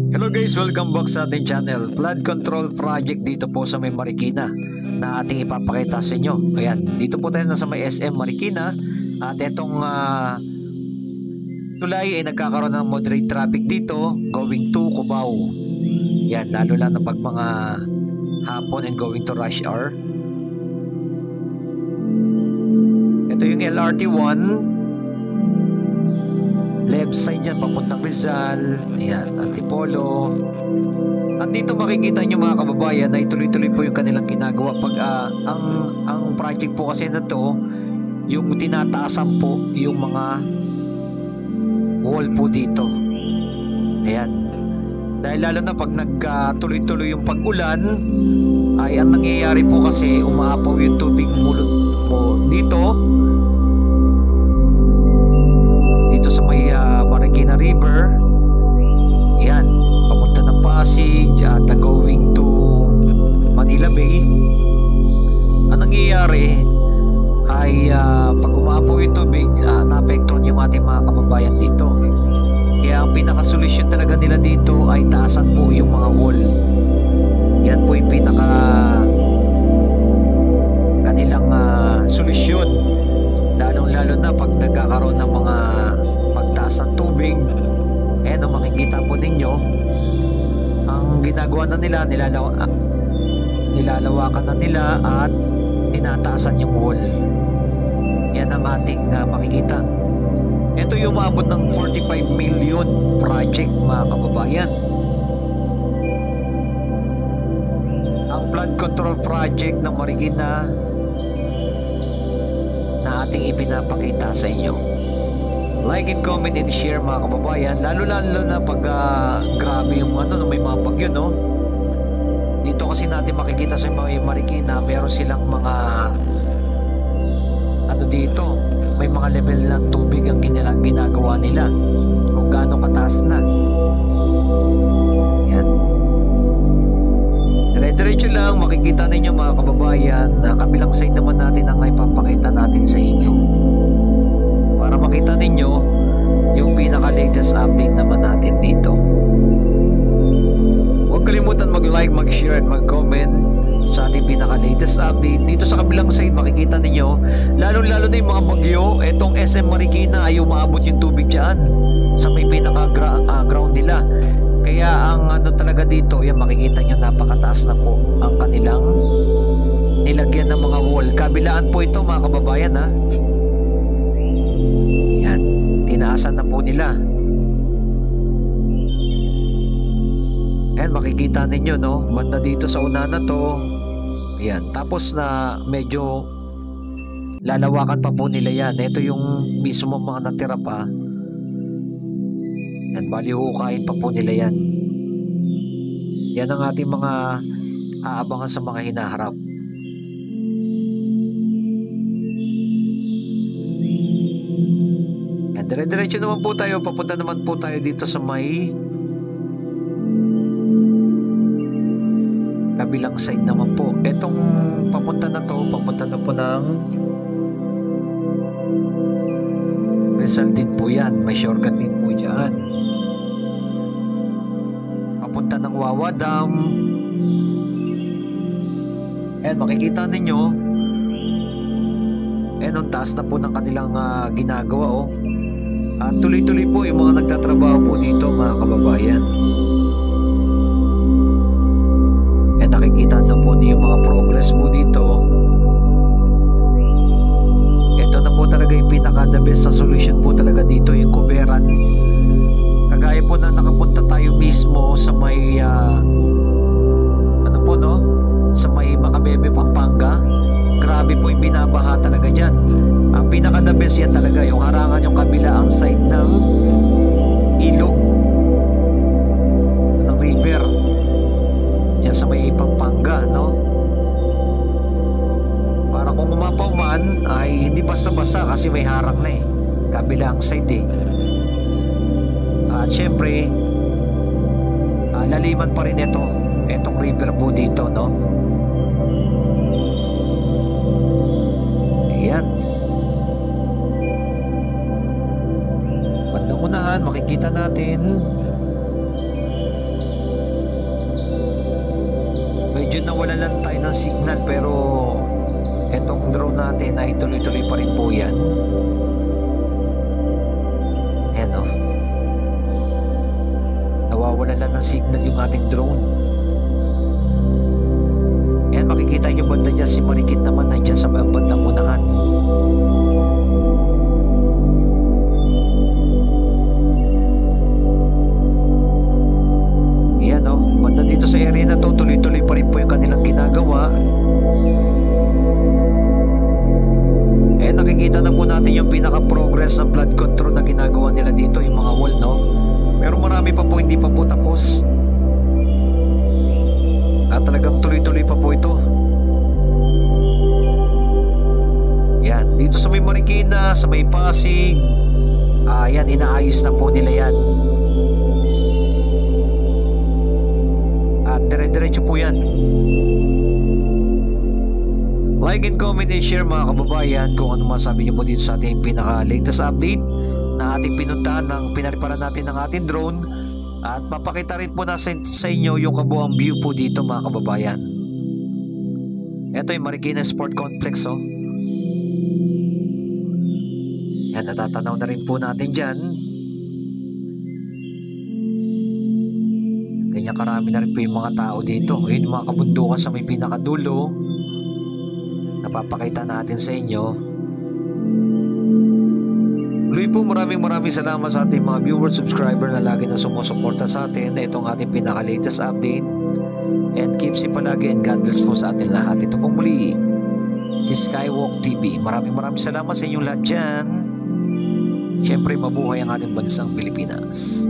Hello guys, welcome back sa ating channel. Flood control project dito po sa may Marikina na ating ipapakita sa inyo. Ayan, dito po tayo na sa may SM Marikina at itong tulay ay nagkakaroon ng moderate traffic dito going to Cubao. Yan, lalo lang na pag mga hapon and going to rush hour. Ito yung LRT 1. Left side yan, papuntang Rizal. Ayan, Antipolo. At dito makikita nyo mga kababayan na ituloy-tuloy po yung kanilang ginagawa. Pag ang project po kasi na to, yung tinataasan po yung mga wall po dito. Ayan. Dahil lalo na pag nagtuloy-tuloy yung pag-ulan, ay ang nangyayari po kasi umaapaw yung tubig mulot po dito sa may Marikina River. Yan, papunta ng Pasig at going to Manila Bay. Ang nangyayari ay pag umapaw yung tubig, naapektuhan yung ating mga kababayan dito. Kaya ang pinaka-solusyon talaga nila dito ay taasan po yung mga wall. Yan po yung pinaka kanilang solusyon, lalong-lalo na pag nagkakaroon ng mga pagtaas ng tubig. Makikita po ninyo ang ginagawa na nila, nilalawakan na nila at tinataasan yung wall. Yan ang ating makikita. Ito yung umabot ng 45 million project mga kababayan. Ang flood control project ng Marikina na ating ipinapakita sa inyo. Like and comment and share mga kababayan, lalo na pag grabe yung may mga bagyo, no? Dito kasi natin makikita sa mga Marikina, meron silang mga dito, may mga level ng tubig ang ginagawa nila kung gaano kataas na. Yan. Dire-diretso lang makikita ninyo mga kababayan na kabilang side naman natin ang ipapakita natin sa inyo para makita ninyo yung pinaka-latest update naman natin dito. Huwag kalimutan mag-like, mag-share, at mag-comment sa ating pinaka-latest update. Dito sa kabilang side makikita ninyo, lalo-lalo na yung mga bagyo. Etong SM Marikina ay umaabot yung tubig dyan sa may pinaka-ground nila. Kaya ang talaga dito, yan makikita nyo, napakataas na po ang kanilang nilagyan ng mga wall. Kabilaan po ito mga kababayan, ha. Tinaasan na po nila. Ayan, makikita ninyo, no? Banda dito sa una na to. Ayan, tapos na medyo lalawakan pa po nila yan. Ito yung mismo mga natira pa. Ayan, balihukain pa po nila yan. Yan ang ating mga aabangan sa mga hinaharap. Dire-diretso naman po tayo, papunta naman po tayo dito sa may kabilang side naman po. Etong papunta na to, papunta na po ng Rizal din po yan, may shortcut din po dyan. Papunta ng Wawa Dam. Makikita ninyo, ang taas na po ng kanilang ginagawa, oh. At tuloy-tuloy po yung mga nagtatrabaho po dito mga kababayan. Nakikita na po niyo yung mga progress po dito. Ito na po talaga yung pinaka-the best sa solution po talaga dito, yung kuberan. Kagaya po na nakapunta tayo mismo sa may sa may Macabebe, Pampanga. Grabe po yung binabaha talaga dyan. Ang pinaka-the best yan talaga, yung harangan yung kabilaang side ng ilog ng river dyan sa may Pampanga, no? Para kung umapaw man ay hindi basta-basta kasi may harang na kabilaang side at syempre laliman pa rin itong river po dito, no? Ayan. Bandang unahan makikita natin medyo nawalan lang tayo ng signal, pero etong drone natin ay tuloy-tuloy pa rin po yan. Ayan o. Nawawalan lang ng signal yung ating drone. Ayan, makikita nyo banda dyan, si Marikit naman nandyan sa bandang unahan. Ayan o, banda dito sa area na to, tuloy-tuloy pa rin po yung kanilang ginagawa. Ayan, nakikita na po natin yung pinaka-progress ng flood control na ginagawa nila dito, yung mga wall, no? Pero marami pa po, hindi pa po tapos. At talagang tuloy-tuloy pa po ito. Yan, dito sa may Marikina, sa may Pasig, yan, inaayos na po nila yan. At dire-diretso po yan. Like and comment and share mga kababayan kung ano masabi niyo po dito sa ating pinaka-latest update na ating pinuntahan ng pinariparan natin ng ating drone, at mapakita rin po na sa inyo yung kabuang view po dito mga kababayan. Ito yung Marikina Sport Complex, oh. Yan, natatanaw na rin po natin dyan. Ganyan karami na rin po yung mga tao dito. Yun yung mga kabundukan sa may pinakadulo, napapakita natin sa inyo. Tuloy po, maraming salamat sa ating mga viewers, subscriber na lagi na sumusuporta sa atin. Itong ating pinaka-latest update. And keep safe palagi, and God bless po sa atin lahat. Ito pong muli, si Skywalk TV. Maraming salamat sa inyong lahat dyan. Siyempre, mabuhay ang ating bansang Pilipinas.